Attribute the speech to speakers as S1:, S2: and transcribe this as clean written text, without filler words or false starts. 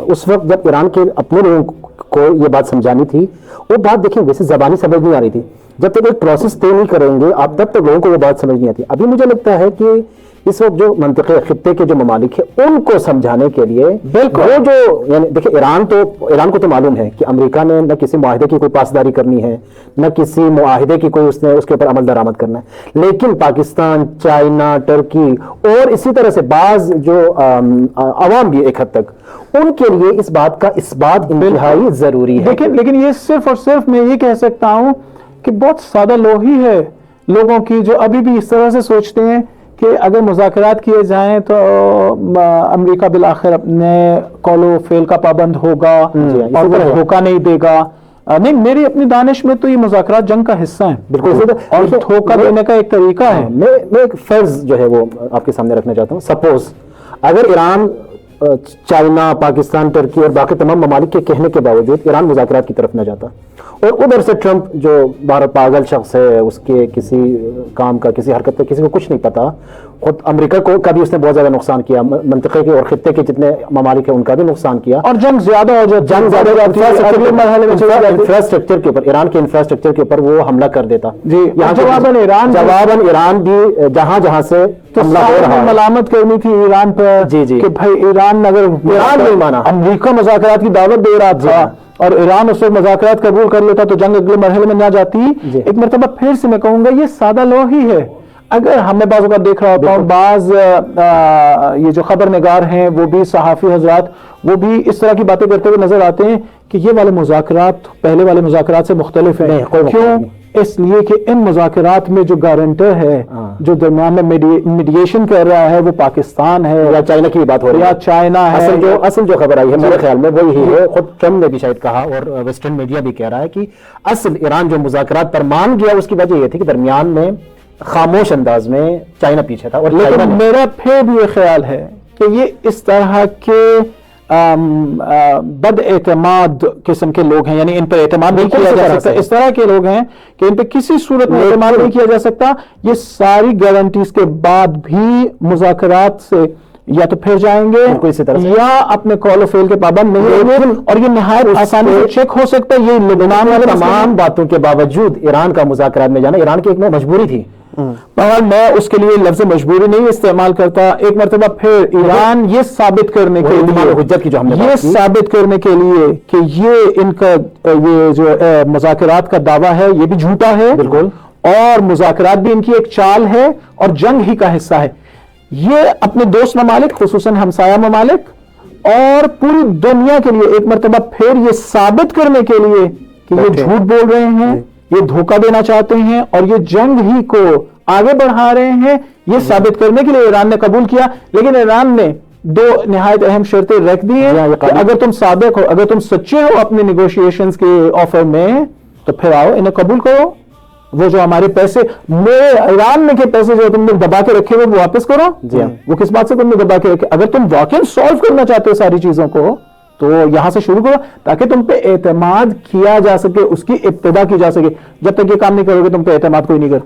S1: اس وقت جب ایران کے اپنے لوگوں کو یہ بات سمجھانی تھی، وہ بات دیکھیں ویسے زبانی سمجھ نہیں آ رہی تھی. جب تک ایک پروسیس طے نہیں کریں گے آپ تب تک لوگوں کو وہ بات سمجھ نہیں آتی. ابھی مجھے لگتا ہے کہ اس وقت جو منطقے خطے کے جو ممالک ہیں ان کو سمجھانے کے لیے بالکل وہ جو یعنی دیکھیں ایران کو تو معلوم ہے کہ امریکہ نے نہ کسی معاہدے کی کوئی پاسداری کرنی ہے، نہ کسی معاہدے کی کوئی اس کے اوپر عمل درآمد کرنا ہے. لیکن پاکستان، چائنا، ترکی اور اسی طرح سے بعض جو عوام بھی ایک حد تک، ان کے لیے اس بات کا اثبات انتہائی ضروری ہے.
S2: لیکن یہ صرف اور صرف میں یہ کہہ سکتا ہوں کہ بہت سادہ لوہی ہے لوگوں کی جو ابھی بھی اس طرح سے سوچتے ہیں کہ اگر مذاکرات کیے جائیں تو امریکہ بالآخر اپنے قول و فعل کا پابند ہوگا اور وہ دھوکہ نہیں دے گا. نہیں، میری اپنی دانش میں تو یہ مذاکرات جنگ کا حصہ ہیں بالکل، اور دھوکہ دینے کا ایک طریقہ ہے.
S1: میں ایک فرض جو ہے وہ آپ کے سامنے رکھنا چاہتا ہوں. سپوز اگر ایران، چائنا، پاکستان، ترکی اور باقی تمام ممالک کے کہنے کے باوجود ایران مذاکرات کی طرف نہ جاتا، اور ادھر سے ٹرمپ جو بہت پاگل شخص ہے، اس کے کسی کام کا، کسی حرکت کا کسی کو کچھ نہیں پتا، خود امریکہ کو کا بھی اس نے بہت زیادہ نقصان کیا، منطقے کے اور خطے کے جتنے ممالک ہیں ان کا بھی نقصان کیا،
S2: اور جنگ زیادہ ہو جاتی،
S1: انفراسٹرکچر کے اوپر، ایران کے انفراسٹرکچر کے اوپر وہ حملہ کر دیتا.
S2: جواباً
S1: ایران بھی جہاں جہاں سے حملہ ہو رہا ہے
S2: ملامت کرنی تھی ایران پر کہ بھائی ایران اگر
S1: نہیں مانا،
S2: امریکہ مذاکرات کی دعوت دے رہا تھا اور ایران اس وقت مذاکرات قبول کر لیتا تو جنگ اگلے مرحلے میں نہ جاتی. ایک مرتبہ پھر سے میں کہوں گا یہ سادہ لو ہی ہے. اگر ہمیں بعض اوقات دیکھ رہا ہوتا ہوں بعض یہ جو خبر نگار ہیں وہ بھی صحافی حضرات وہ بھی اس طرح کی باتیں کرتے ہوئے نظر آتے ہیں کہ یہ والے مذاکرات پہلے والے مذاکرات سے مختلف ہیں. کیوں؟ اس لیے کہ ان مذاکرات میں جو گارنٹر ہے، جو درمیان میں میڈیشن کر رہا ہے، وہ پاکستان ہے
S1: یا چائنا کی بات ہو رہی ہے،
S2: یا چائنا ہے.
S1: اصل جو خبر آئی ہے میرے خیال میں وہ یہی ہے، خود ٹرمپ نے بھی شاید کہا اور ویسٹرن میڈیا بھی کہہ رہا ہے کہ اصل ایران جو مذاکرات پر مان گیا اس کی وجہ یہ تھی کہ درمیان میں خاموش انداز میں چائنا پیچھے تھا. اور
S2: لیکن میرا پھر بھی یہ خیال ہے کہ یہ اس طرح کے بد اعتماد قسم کے لوگ ہیں، یعنی ان پر اعتماد نہیں کیا جا سکتا. اس طرح کے لوگ ہیں کہ ان پہ کسی صورت میں اعتماد نہیں کیا جا سکتا. یہ ساری گارنٹیز کے بعد بھی مذاکرات سے یا تو پھر جائیں گے یا اپنے قول و فعل کے پابند نہیں ہوں گے، اور یہ نہایت آسانی سے چیک ہو سکتا ہے. یہ لبنان والے
S1: تمام باتوں کے باوجود ایران کا مذاکرات میں جانا ایران کی ایک مجبوری تھی.
S2: میں اس کے لیے لفظ مجبوری نہیں استعمال کرتا. ایک مرتبہ پھر ایران یہ ثابت کرنے کے لیے
S1: حجت کی جو ہم نے
S2: یہ ثابت کرنے کے لیے کہ یہ ان کا یہ جو مذاکرات کا دعویٰ ہے یہ بھی جھوٹا ہے
S1: بالکل،
S2: اور مذاکرات بھی ان کی ایک چال ہے اور جنگ ہی کا حصہ ہے. یہ اپنے دوست ممالک خصوصاً ہمسایہ ممالک اور پوری دنیا کے لیے ایک مرتبہ پھر یہ ثابت کرنے کے لیے کہ یہ جھوٹ بول رہے ہیں، یہ دھوکہ دینا چاہتے ہیں اور یہ جنگ ہی کو آگے بڑھا رہے ہیں، یہ ثابت کرنے کے لیے ایران نے قبول کیا. لیکن ایران نے دو نہایت اہم شرطیں رکھ دی ہیں کہ اگر تم صادق ہو، اگر تم سچے ہو اپنے نیگوشیشنز کے آفر میں تو پھر آؤ انہیں قبول کرو. وہ جو ہمارے پیسے میرے ایران میں کے پیسے جو تم نے دبا کے رکھے ہوئے وہ واپس کرو. وہ کس بات سے تم نے دبا کے رکھے؟ اگر تم واقعی سالو کرنا چاہتے ہو ساری چیزوں کو تو یہاں سے شروع کرو تاکہ تم پہ اعتماد کیا جا سکے، اس کی ابتدا کی جا سکے. جب تک یہ کام نہیں کرو گے تم پہ اعتماد کوئی نہیں کرتا.